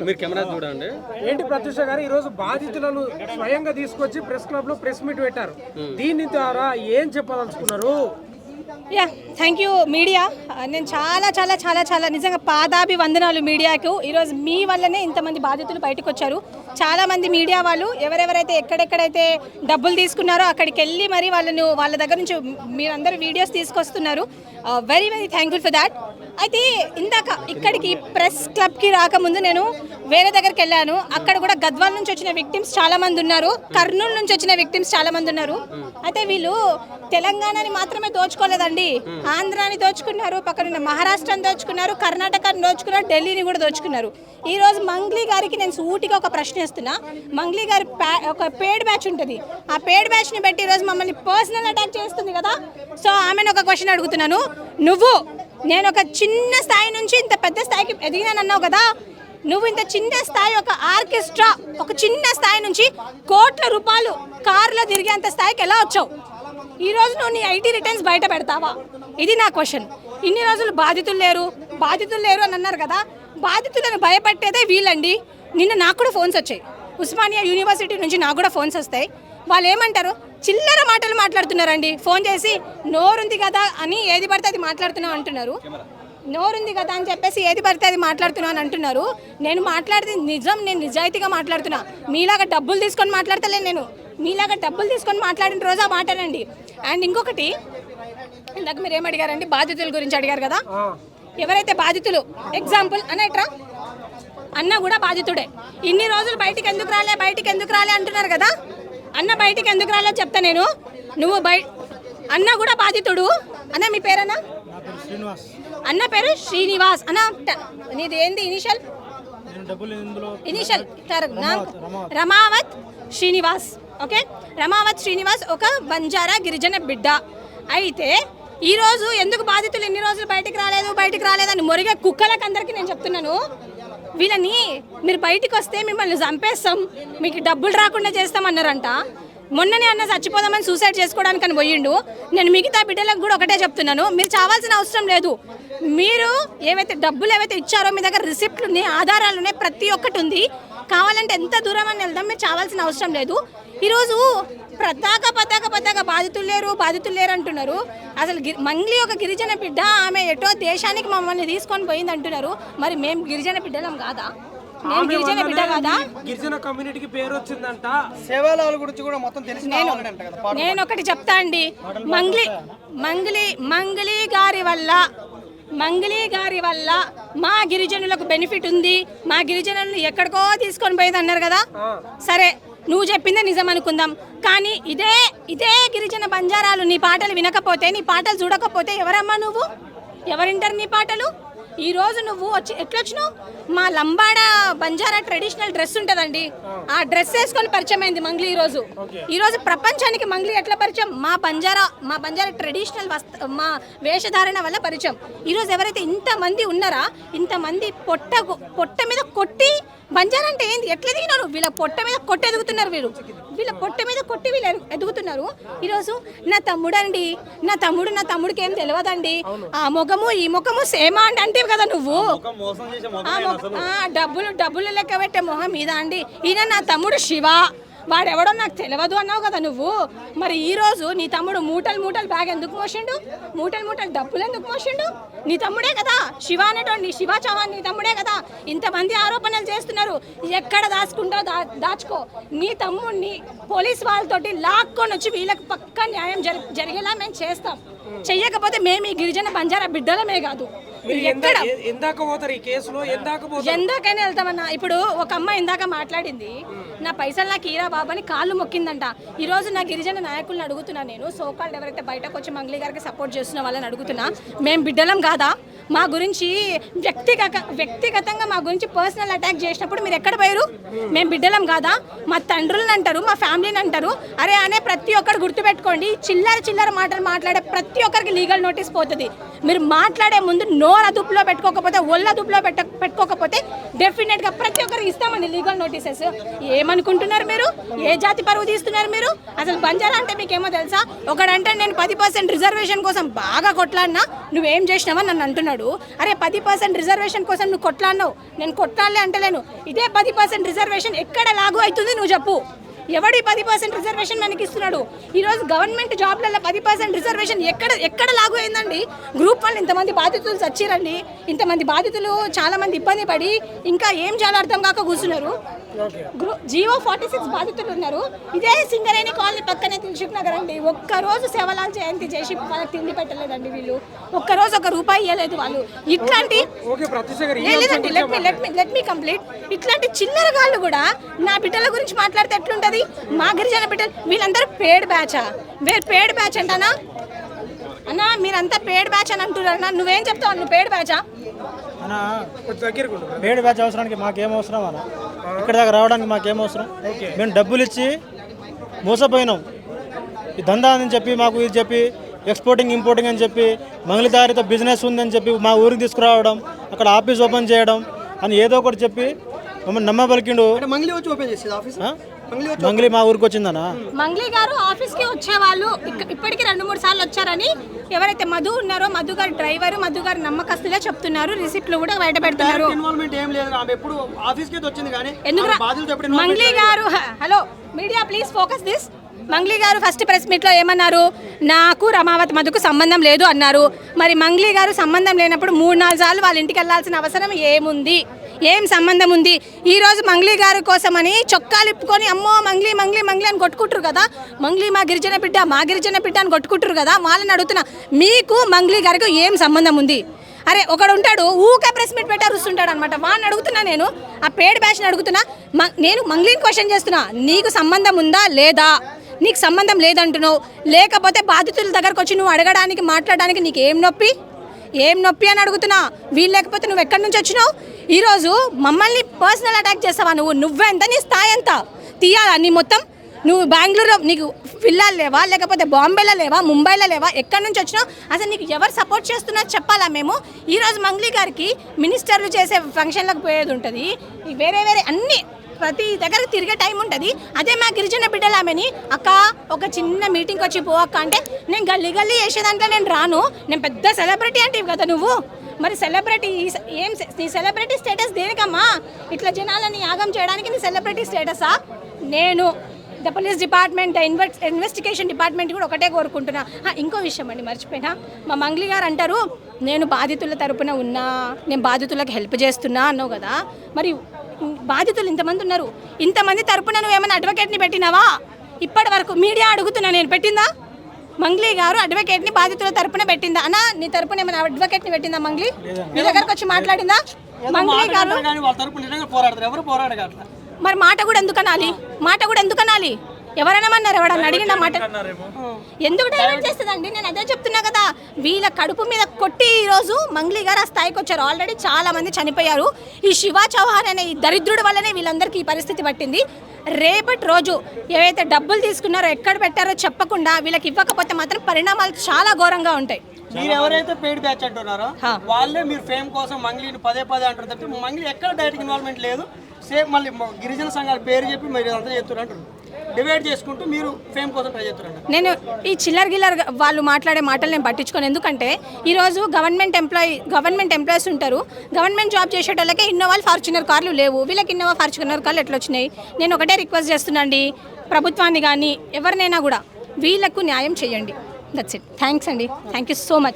మీరు కెమెరా చూడండి. ఏంటి ప్రత్యూష గారు ఈ రోజు బాధితులను స్వయంగా తీసుకొచ్చి ప్రెస్ క్లబ్ లో ప్రెస్ మీట్ పెట్టారు. దీని ద్వారా ఏం చెప్పదలుచుకున్నారు? Yeah, thank you media. నేను చాలా చాలా చాలా చాలా నిజంగా పాదాభివందనాలు మీడియాకు. ఈరోజు మీ వల్లనే ఇంతమంది బాధితులు బయటకు వచ్చారు. చాలామంది మీడియా వాళ్ళు ఎవరెవరైతే ఎక్కడెక్కడైతే డబ్బులు తీసుకున్నారో అక్కడికి వెళ్ళి మరి వాళ్ళ దగ్గర నుంచి మీరందరూ వీడియోస్ తీసుకొస్తున్నారు. Very very thankful for that. అయితే ఇందాక ఇక్కడికి ప్రెస్ క్లబ్కి రాకముందు నేను వేరే దగ్గరికి వెళ్ళాను. అక్కడ కూడా గద్వాల్ నుంచి వచ్చిన విక్టిమ్స్ చాలామంది ఉన్నారు, కర్నూలు నుంచి వచ్చిన విక్టిమ్స్ చాలామంది ఉన్నారు. అయితే వీళ్ళు తెలంగాణని మాత్రమే దోచుకోలేదండి, ఆంధ్రాని దోచుకున్నారు, పక్కన మహారాష్ట్రని దోచుకున్నారు, కర్ణాటకని దోచుకున్నారు, ఢిల్లీని కూడా దోచుకున్నారు. ఈరోజు మంగ్లీ గారికి నేను సూటిగా ఒక ప్రశ్న ఇస్తున్నా. మంగ్లీ గారి ఒక పేడ్ బ్యాచ్ ఉంటుంది, ఆ పేడ్ బ్యాచ్ని బట్టి ఈరోజు మమ్మల్ని పర్సనల్ అటాక్ చేస్తుంది కదా. సో ఆమెను ఒక క్వశ్చన్ అడుగుతున్నాను. నేను ఒక చిన్న స్థాయి నుంచి ఇంత పెద్ద స్థాయికి ఎదిగినానన్నావు కదా, నువ్వు ఇంత చిన్న స్థాయి ఒక ఆర్కెస్ట్రా ఒక చిన్న స్థాయి నుంచి కోట్ల రూపాయలు కారులో తిరిగేంత స్థాయికి ఎలా వచ్చావు? ఈరోజు నువ్వు నీ ఐటీ రిటర్న్స్ బయట పెడతావా? ఇది నా క్వశ్చన్. ఇన్ని రోజులు బాధితులు లేరు అని అన్నారు కదా, బాధితులను భయపెట్టేదే వీళ్ళండి. నిన్న నాకు కూడా ఫోన్స్ వచ్చాయి, ఉస్మానియా యూనివర్సిటీ నుంచి నాకు కూడా ఫోన్స్ వస్తాయి. వాళ్ళు ఏమంటారు, చిల్లర మాటలు మాట్లాడుతున్నారండి. ఫోన్ చేసి నోరుంది కదా అని ఏది పడితే అది మాట్లాడుతున్నావు అంటున్నారు. నోరుంది కదా అని చెప్పేసి ఏది పడితే అది మాట్లాడుతున్నావు అని అంటున్నారు. నేను మాట్లాడితే నిజం, నేను నిజాయితీగా మాట్లాడుతున్నా. మీలాగా డబ్బులు తీసుకొని మాట్లాడతలేను. నేను మీలాగా డబ్బులు తీసుకొని మాట్లాడిన రోజు ఆ మాటనండి. అండ్ ఇంకొకటి, ఇందాక మీరు ఏం అడిగారండి, బాధితుల గురించి అడిగారు కదా. ఎవరైతే బాధితులు, ఎగ్జాంపుల్ అన్నట్రా అన్న కూడా బాధితుడే. ఇన్ని రోజులు బయటికి ఎందుకు రాలే అంటున్నారు కదా. అన్న బయటికి ఎందుకు రాలే చెప్తా నేను. అన్న కూడా బాధితుడు. అన్న మీ పేరన్నా? అన్న పేరు శ్రీనివాస్. అన్న నీది ఏంది ఇనిషియల్? రమావత్ శ్రీనివాస్. ఓకే, రమావత్ శ్రీనివాస్ ఒక బంజారా గిరిజన బిడ్డ. అయితే ఈరోజు ఎందుకు బాధితులు ఇన్ని రోజులు బయటికి రాలేదని మొరిగే కుక్కలకు అందరికీ నేను చెప్తున్నాను. వీళ్ళని మీరు బయటికి వస్తే మిమ్మల్ని చంపేస్తాం, మీకు డబ్బులు రాకుండా చేస్తామన్నారంట. మొన్ననే అన్న చచ్చిపోదామని సూసైడ్ చేసుకోవడానికి అని పోయిండు. నేను మిగతా బిడ్డలకు కూడా ఒకటే చెప్తున్నాను, మీరు చావాల్సిన అవసరం లేదు. మీరు డబ్బులు ఏవైతే ఇచ్చారో మీ దగ్గర రిసిప్ట్లు ఉన్నాయి, ఆధారాలు ఉన్నాయి, ప్రతి ఒక్కటి ఉంది. కావాలంటే ఎంత దూరం అని వెళ్దాం, మీరు చావాల్సిన అవసరం లేదు. ఈరోజు పతాక బాధితులు లేరు అంటున్నారు. అసలు మంగ్లీ ఒక గిరిజన బిడ్డ, ఆమె ఎటో దేశానికి మమ్మల్ని తీసుకొని పోయింది అంటున్నారు. మరి మేము గిరిజన బిడ్డలం కాదా? నేను గిరిజన బిడ్డ కాదా? గిరిజన కమ్యూనిటీకి పేరు వచ్చిందంట. సేవల గురించి కూడా మొత్తం తెలిసి నేను ఒకటి చెప్తా అండి, మంగ్లీ గారి వల్ల మా గిరిజనులకు బెనిఫిట్ ఉంది, మా గిరిజనులను ఎక్కడికో తీసుకొని పోయేది అన్నారు కదా. సరే, నువ్వు చెప్పిందే నిజం అనుకుందాం. కానీ ఇదే గిరిజన బంజారాలు నీ పాటలు వినకపోతే, నీ పాటలు చూడకపోతే ఎవరమ్మా నువ్వు? ఎవరింటారు నీ పాటలు? ఈరోజు నువ్వు ఎట్లొచ్చినావు? మా లంబాడ బంజారా ట్రెడిషనల్ డ్రెస్ ఉంటుందండి, ఆ డ్రెస్ వేసుకొని పరిచయం అయింది మంగ్లీ. ఈరోజు ప్రపంచానికి మంగ్లీ ఎట్లా పరిచయం? మా బంజారా ట్రెడిషనల్ మా వేషధారణ వల్ల పరిచయం. ఈరోజు ఎవరైతే ఇంతమంది ఉన్నారా, ఇంతమంది పొట్ట మీద కొట్టి, బంజారా అంటే ఏంది, ఎట్లా దిగినారు? వీళ్ళ పొట్ట మీద కొట్టి ఎదుగుతున్నారు, వీళ్ళ పొట్ట మీద కొట్టి వీళ్ళు ఎదుగుతున్నారు. ఈరోజు నా తమ్ముడికి ఏం తెలియదండి, ఆ ముఖము ఈ ముఖము సేమా అండి అంటే కదా నువ్వు. డబ్బులు లెక్క పెట్టే మొహం మీద అండి. ఈయన నా తమ్ముడు శివ, వాడెవడో నాకు తెలియదు అన్నావు కదా నువ్వు. మరి ఈరోజు నీ తమ్ముడు మూటలు బ్యాగ్ ఎందుకు మోసిండు? మూటలు డబ్బులు ఎందుకు మోసిండు? నీ తమ్ముడే కదా శివ అనేటోండి, శివ చౌహాన్ నీ తమ్ముడే కదా. ఇంతమంది ఆరోపణలు చేస్తున్నారు, ఎక్కడ దాచుకుంటావు దాచుకో. నీ తమ్ముడిని పోలీస్ వాళ్ళతోటి లాక్కొని వచ్చి వీళ్ళకి పక్కా న్యాయం జరిగేలా మేము చేస్తాం. చెయ్యకపోతే మేము ఈ గిరిజన బంజారా బిడ్డలమే కాదు, ఎందాకైనా వెళ్తామన్నా. ఇప్పుడు ఒక అమ్మాయి ఇందాక మాట్లాడింది, నా పైసలు నాకు ఈరా బాబు అని కాళ్ళు మొక్కిందంట. ఈరోజు నా గిరిజన నాయకులను అడుగుతున్నా నేను, సోకాళ్ళు ఎవరైతే బయటకు వచ్చి మంగ్లీ గారికి సపోర్ట్ చేస్తున్న వాళ్ళని అడుగుతున్నా, మేము బిడ్డలం కాదా? మా గురించి వ్యక్తిగతంగా మా గురించి పర్సనల్ అటాక్ చేసినప్పుడు మీరు ఎక్కడ పోయారు? మేము బిడ్డలం కాదా? మా తండ్రులను అంటారు, మా ఫ్యామిలీని అంటారు. అరే అనే ప్రతి ఒక్కరు గుర్తుపెట్టుకోండి, చిల్లర మాటలు మాట్లాడే ప్రతి ప్రతి ఒక్కరికి లీగల్ నోటీస్ పోతుంది. మీరు మాట్లాడే ముందు నోరు అదుపులో పెట్టుకోకపోతే ఒళ్ళు అదుపులో పెట్టుకోకపోతే డెఫినెట్గా ప్రతి ఒక్కరికి ఇస్తామండి లీగల్ నోటీసెస్. ఏమనుకుంటున్నారు మీరు? ఏ జాతి పరువు తీస్తున్నారు మీరు? అసలు బంజారా అంటే మీకేమో తెలుసా? ఒకడంటే నేను 10% రిజర్వేషన్ కోసం బాగా కొట్లాడినా నువ్వేం చేసినావని నన్ను అంటున్నాడు. అరే 10% రిజర్వేషన్ కోసం నువ్వు కొట్లాడినావు, నేను కొట్లాడలే అంటలేను. ఇదే 10% రిజర్వేషన్ ఎక్కడ లాగు అవుతుంది నువ్వు చెప్పు. ఎవడి 10% రిజర్వేషన్ మనకి ఇస్తున్నాడు? ఈరోజు గవర్నమెంట్ జాబ్లలో 10% రిజర్వేషన్ ఎక్కడ లాగు అయిందండి? గ్రూప్ వాళ్ళు ఇంతమంది బాధితులు చచ్చిరండి, ఇంతమంది బాధితులు చాలా మంది ఇబ్బంది పడి ఇంకా ఏం చాలా అర్థం కాక కూర్చున్నారు. జియో 46 బాధితులు ఉన్నారు. ఇదే సింగరేణి కాలనీ పక్కనే దిల్సుఖ్ నగర్ అండి. ఒక్కరోజు సేవలాల్ జయంతి చేసి వాళ్ళకి తిండి పెట్టలేదండి వీళ్ళు. ఒక్కరోజు ₹1 ఇవ్వలేదు వాళ్ళు. ఇట్లాంటి లేదండి, లెట్ మీ కంప్లీట్. ఇట్లాంటి చిల్లరగాళ్ళు కూడా నా బిడ్డల గురించి మాట్లాడితే ఎట్లుంటది? మా గిరిజన బిడ్డలు వీళ్ళందరూ పేడ్ బ్యాచా? పేడ్ బ్యాచ్ అంటానా అన్నా? మీరంతా పేడ్ బ్యాచ్ అని అంటున్నారన్నా. నువ్వేం చెప్తావు? నువ్వు పేడ్ బ్యాచా? పేడ్ బ్యాచ్ అవసరానికి మాకేం అవసరం అన్న? ఇక్కడ దాకా రావడానికి మాకేం అవసరం? మేము డబ్బులు ఇచ్చి మోసపోయినాం. ఈ దందా అని చెప్పి మాకు ఇది చెప్పి ఎక్స్పోర్టింగ్ ఇంపోర్టింగ్ అని చెప్పి మంగళదారితో బిజినెస్ ఉందని చెప్పి మా ఊరికి తీసుకురావడం, అక్కడ ఆఫీస్ ఓపెన్ చేయడం అని ఏదో ఒకటి చెప్పి మమ్మల్ని నమ్మబలికిండు. మంగ్లీ వచ్చి ఓపెన్ చేసేది ఆఫీస్. మంగ్లీ మా ఊరికి వచ్చిందనా? మంగ్లీ గారు ఆఫీస్కి వచ్చేవాళ్ళు ఇప్పటికి 2-3 సార్లు వచ్చారని ఎవరైతే మధు ఉన్నారో, మధు గారు డ్రైవర్, మధు గారు నమ్మకస్తులే చెప్తున్నారు. రిసిప్ట్లు కూడా బయట పెడుతున్నారు. ఇన్వాల్వ్మెంట్ ఏం లేదు, ఆమె ఎప్పుడు ఆఫీస్కి వచ్చింది కానీ ఎందుకు మంగ్లీ గారు hello media please focus this. Mangli గారు ఫస్ట్ ప్రెస్ మీట్లో ఏమన్నారు? నాకు రమావతి మధుకు సంబంధం లేదు అన్నారు. మరి మంగ్లీ గారు సంబంధం లేనప్పుడు 3-4 సార్లు వాళ్ళ ఇంటికి వెళ్ళాల్సిన అవసరం ఏముంది? ఏం సంబంధం ఉంది? ఈరోజు మంగ్లీ గారి కోసమని చొక్కాలు ఇప్పుకొని అమ్మో మంగ్లీ మంగ్లీ మంగ్లీ అని కొట్టుకుంటారు కదా. మంగ్లీ మా గిరిజన బిడ్డ, మా గిరిజన బిడ్డ అని కొట్టుకుంటారు కదా. వాళ్ళని అడుగుతున్నా, మీకు మంగ్లీ గారికి ఏం సంబంధం ఉంది? అరే ఒకడు ఉంటాడు ఊకే ప్రెస్ మీట్ పెట్టారు వస్తుంటాడు అనమాట. వాడిని అడుగుతున్నా, నేను ఆ పేడ్ బ్యాచ్ని అడుగుతున్నా. నేను మంగ్లీని క్వశ్చన్ చేస్తున్నా, నీకు సంబంధం ఉందా లేదా? నీకు సంబంధం లేదంటున్నావు, లేకపోతే బాధితుల దగ్గరకు వచ్చి నువ్వు అడగడానికి మాట్లాడడానికి నీకు ఏం నొప్పి అని అడుగుతున్నా. వీలు లేకపోతే నువ్వు ఎక్కడి నుంచి వచ్చినావు? ఈరోజు మమ్మల్ని పర్సనల్ అటాక్ చేస్తావా? నువ్వెంత, నీ స్థాయి ఎంత తీయాలా? నీ మొత్తం నువ్వు బెంగళూరులో నీకు పిల్లలు లేవా, లేకపోతే బాంబేలో లేవా, ముంబైలో లేవా? ఎక్కడి నుంచి వచ్చినావు? అసలు నీకు ఎవరు సపోర్ట్ చేస్తున్నారు చెప్పాలా? మేము ఈరోజు మంగ్లీ గారికి మినిస్టర్లు చేసే ఫంక్షన్లకు పోయేది ఉంటుంది, వేరే అన్ని ప్రతి దగ్గర తిరిగే టైం ఉంటుంది. అదే మా గిరిజన బిడ్డలు ఆమెని అక్క ఒక చిన్న మీటింగ్కి వచ్చి పోవక్క అంటే నేను గల్లీ చేసేదాంట్లో నేను రాను, నేను పెద్ద సెలబ్రిటీ అంటే కదా నువ్వు. మరి సెలబ్రిటీ ఏం నీ సెలబ్రిటీ స్టేటస్ దేనికమ్మా? ఇట్లా జనాలని యాగం చేయడానికి నీ సెలబ్రిటీ స్టేటసా? నేను the police department, investigation department కూడా ఒకటే కోరుకుంటున్నా. ఇంకో విషయం అండి మర్చిపోయినా, మా మంగ్లీ గారు అంటారు నేను బాధితుల తరపున ఉన్నా, నేను బాధితులకు హెల్ప్ చేస్తున్నా అన్నావు కదా. మరి బాధితులు ఇంతమంది ఉన్నారు, ఇంతమంది తరపున నువ్వేమైనా అడ్వకేట్ని పెట్టినావా? ఇప్పటి వరకు మీడియా అడుగుతున్నా, నేను పెట్టిందా? మంగ్లీ గారు అడ్వకేట్ని బాధితుల తరపున పెట్టిందా? అన్నా నీ తరపున ఏమైనా అడ్వకేట్ని పెట్టిందా మంగ్లీ? మీ దగ్గరకు వచ్చి మాట్లాడిందా మంగ్లీ గారు? మరి మాట కూడా ఎందుకు అనాలి? ఎవరనమన్నారు? ఎవడన్నా అడిగిన మాట ఎందుకు డైవర్ట్ చేస్తుందండి? నేను అదే చెప్తున్నా కదా. వీళ్ళ కడుపు మీద కొట్టి ఈరోజు మంగ్లీ గారు ఆ స్థాయికి వచ్చారు. ఆల్రెడీ చాలా మంది చనిపోయారు. ఈ శివ చౌహాన్ అనే ఈ దరిద్రుడి వల్లనే వీళ్ళందరికీ ఈ పరిస్థితి పట్టింది. రేపటి రోజు ఏవైతే డబ్బులు తీసుకున్నారో, ఎక్కడ పెట్టారో చెప్పకుండా వీళ్ళకి ఇవ్వకపోతే మాత్రం పరిణామాలు చాలా ఘోరంగా ఉంటాయి. మీరు ఎవరైతే పెయిడ్ బ్యాచ్ అంటున్నారో వాళ్ళే మీరు ఫేమ్ కోసం మంగ్లీని పదే అంటారు తప్ప మంగ్లీ ఎక్కడ డైరెక్ట్ ఇన్వాల్వ్మెంట్ లేదు. సేమ్ మళ్ళీ గిరిజన సంఘాల పేరు చెప్పి మీరు అంతా చేస్తున్నారు, డివైడ్ చేసుకుంటూ మీరు ఫేమ్ కోసం ట్రై చేస్తున్నారు. నేను ఈ చిల్లర్ వాళ్ళు మాట్లాడే మాటలు నేను పట్టించుకోను. ఎందుకంటే ఈరోజు గవర్నమెంట్ ఎంప్లాయీస్ ఉంటారు. గవర్నమెంట్ జాబ్ చేసేటోళ్ళకే ఇన్నోవా ఫార్చునర్ కార్లు లేవు, వీళ్ళకి ఇన్నోవా ఫార్చునర్ కార్లు ఎట్లా వచ్చినాయి? నేను ఒకటే రిక్వెస్ట్ చేస్తున్నాండి ప్రభుత్వాన్ని కానీ ఎవరినైనా కూడా వీళ్ళకు న్యాయం చేయండి. That's it. థ్యాంక్స్ అండి. Thank you so much.